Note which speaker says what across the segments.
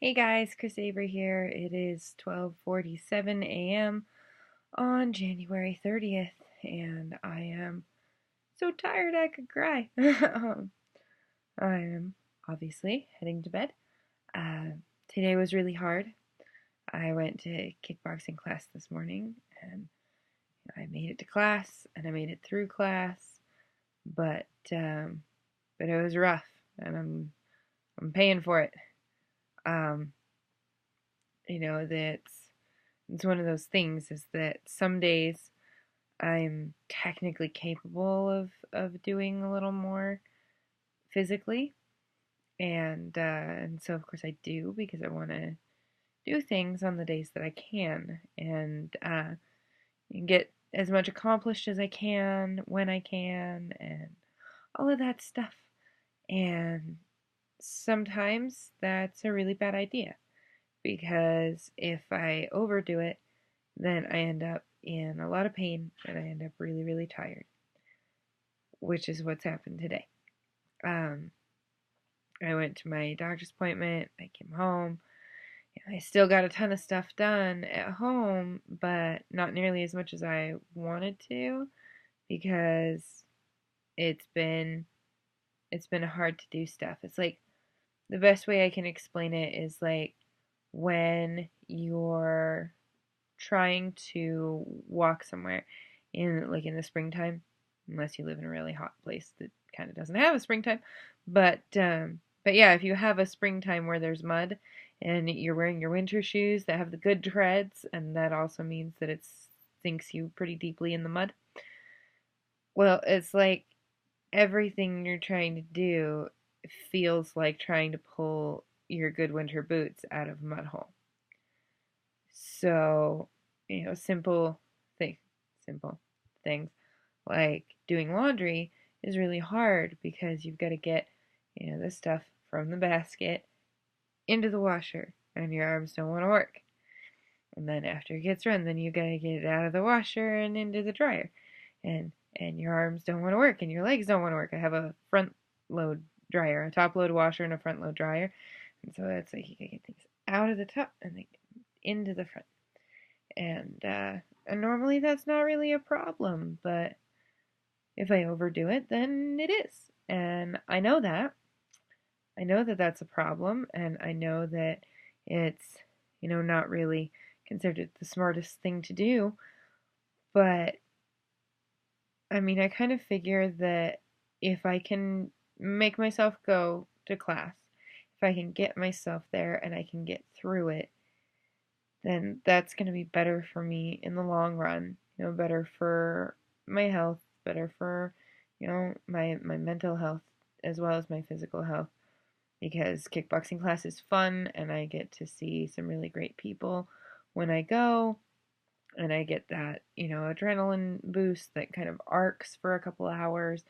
Speaker 1: Hey guys, Kris Avery here. It is 12:47 a.m. on January 30th, and I am so tired I could cry. I am obviously heading to bed. Today was really hard. I went to kickboxing class this morning, and I made it to class, and I made it through class, but um, but it was rough, and I'm paying for it. Um, that's it's one of those things is that some days I'm technically capable of doing a little more physically, and so of course I do because I want to do things on the days that I can and get as much accomplished as I can when I can and all of that stuff. And sometimes that's a really bad idea because if I overdo it, then I end up in a lot of pain and I end up really, really tired, which is what's happened today. Um, I went to my doctor's appointment, I came home, and I still got a ton of stuff done at home, but not nearly as much as I wanted to because it's been it's been hard to do stuff. It's like the best way I can explain it is like when you're trying to walk somewhere in the springtime, unless you live in a really hot place that kind of doesn't have a springtime. But yeah, if you have a springtime where there's mud and you're wearing your winter shoes that have the good treads, and that also means that it sinks you pretty deeply in the mud. Well, it's like everything you're trying to do feels like trying to pull your good winter boots out of a mud hole. So, simple thing, simple things like doing laundry is really hard because you've got to get, the stuff from the basket into the washer and your arms don't want to work. And then after it gets run, then you got to get it out of the washer and into the dryer. And your arms don't want to work and your legs don't want to work. I have a front load dryer, a top load washer and a front load dryer. And so that's like you got to get things out of the top and then into the front. And normally that's not really a problem, but if I overdo it, then it is. And I know that. I know that that's a problem, and I know that it's, not really considered the smartest thing to do. But I mean, I kind of figure that if I can make myself go to class, if I can get myself there and I can get through it, then that's going to be better for me in the long run. Better for my health, better for, my mental health as well as my physical health because kickboxing class is fun and I get to see some really great people when I go and I get that, adrenaline boost that kind of arcs for a couple of hours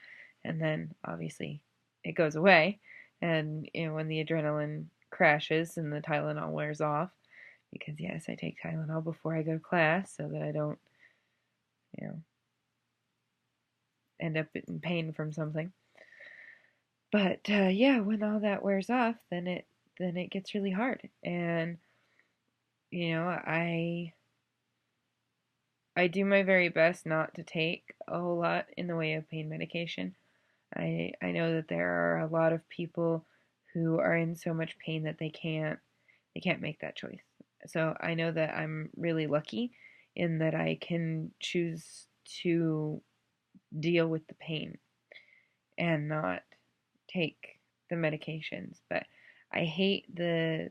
Speaker 1: and then obviously it goes away and when the adrenaline crashes and the Tylenol wears off because yes, I take Tylenol before I go to class so that I don't, you know, end up in pain from something. But yeah, when all that wears off, then it gets really hard, and I do my very best not to take a whole lot in the way of pain medication. I know that there are a lot of people who are in so much pain that they can't make that choice. So I know that I'm really lucky in that I can choose to deal with the pain and not take the medications. But I hate the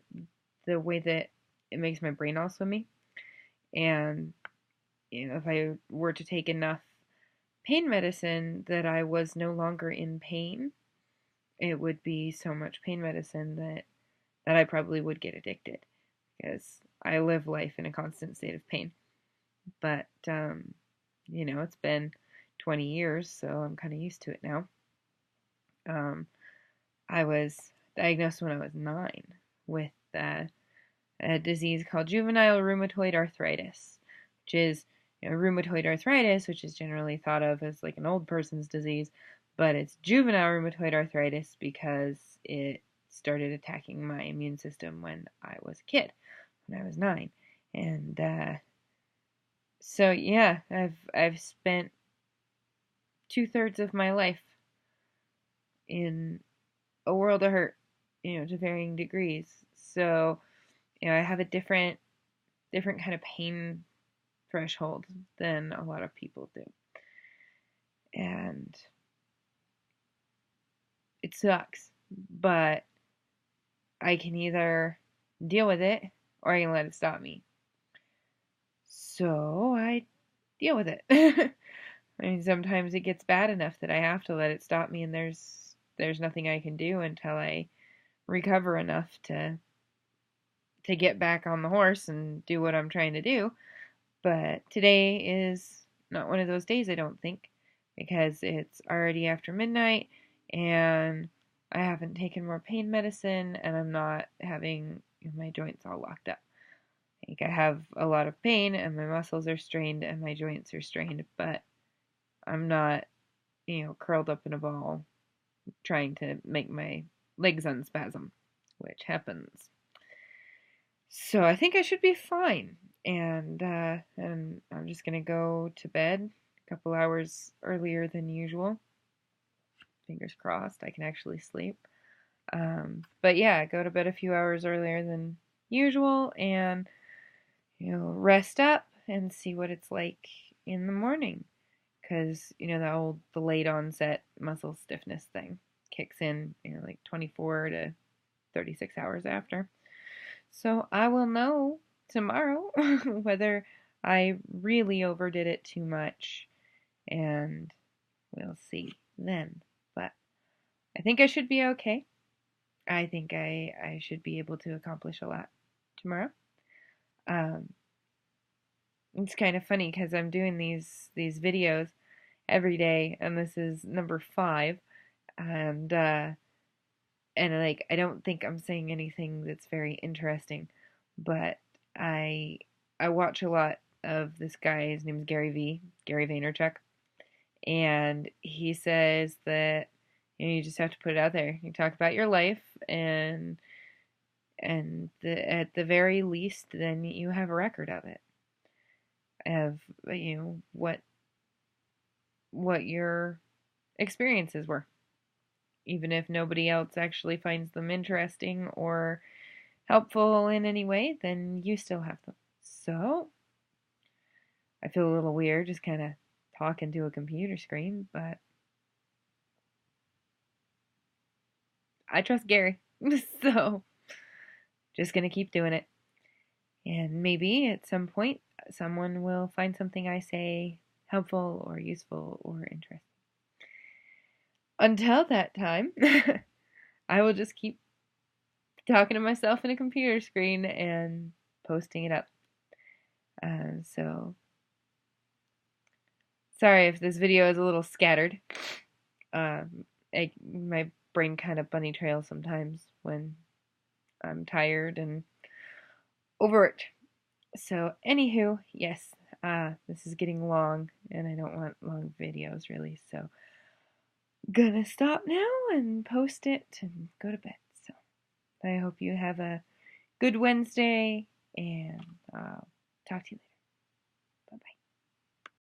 Speaker 1: way that it makes my brain all swimmy. And if I were to take enough pain medicine that I was no longer in pain, it would be so much pain medicine that I probably would get addicted because I live life in a constant state of pain. But it's been 20 years, so I'm kind of used to it now. I was diagnosed when I was 9 with a disease called juvenile rheumatoid arthritis, which is rheumatoid arthritis, which is generally thought of as like an old person's disease, but it's juvenile rheumatoid arthritis because it's started attacking my immune system when I was a kid, when I was 9. And so yeah, I've spent 2/3 of my life in a world of hurt, to varying degrees. So, I have a different kind of pain threshold than a lot of people do. And it sucks, but I can either deal with it or I can let it stop me. So I deal with it. I mean, sometimes it gets bad enough that I have to let it stop me, and there's nothing I can do until I recover enough to get back on the horse and do what I'm trying to do. But today is not one of those days, I don't think, because it's already after midnight and I haven't taken more pain medicine and I'm not having my joints all locked up. Like, I have a lot of pain and my muscles are strained and my joints are strained, but I'm not, curled up in a ball trying to make my legs unspasm, which happens. So I think I should be fine. And I'm just gonna go to bed a couple hours earlier than usual. Fingers crossed I can actually sleep. But yeah, go to bed a few hours earlier than usual and rest up and see what it's like in the morning. Because the late onset muscle stiffness thing kicks in, like 24 to 36 hours after. So I will know tomorrow whether I really overdid it too much, and we'll see then. But I think I should be okay. I think I should be able to accomplish a lot tomorrow. It's kind of funny because I'm doing these videos every day, and this is number 5, and like, I don't think I'm saying anything that's very interesting, but I watch a lot of this guy. His name's Gary Vaynerchuk, and he says that you just have to put it out there. You talk about your life, and at the very least, then you have a record of it, of what your experiences were, even if nobody else actually finds them interesting or helpful in any way, then you still have them. So I feel a little weird just kind of talking to a computer screen, but I trust Gary. So just gonna keep doing it. And maybe at some point someone will find something I say helpful or useful or interesting. Until that time, I will just keep talking to myself in a computer screen and posting it up. So sorry if this video is a little scattered. My brain kind of bunny trails sometimes when I'm tired and overworked. So anywho, yes, this is getting long and I don't want long videos really, so gonna stop now and post it and go to bed. So I hope you have a good Wednesday, and I'll talk to you later.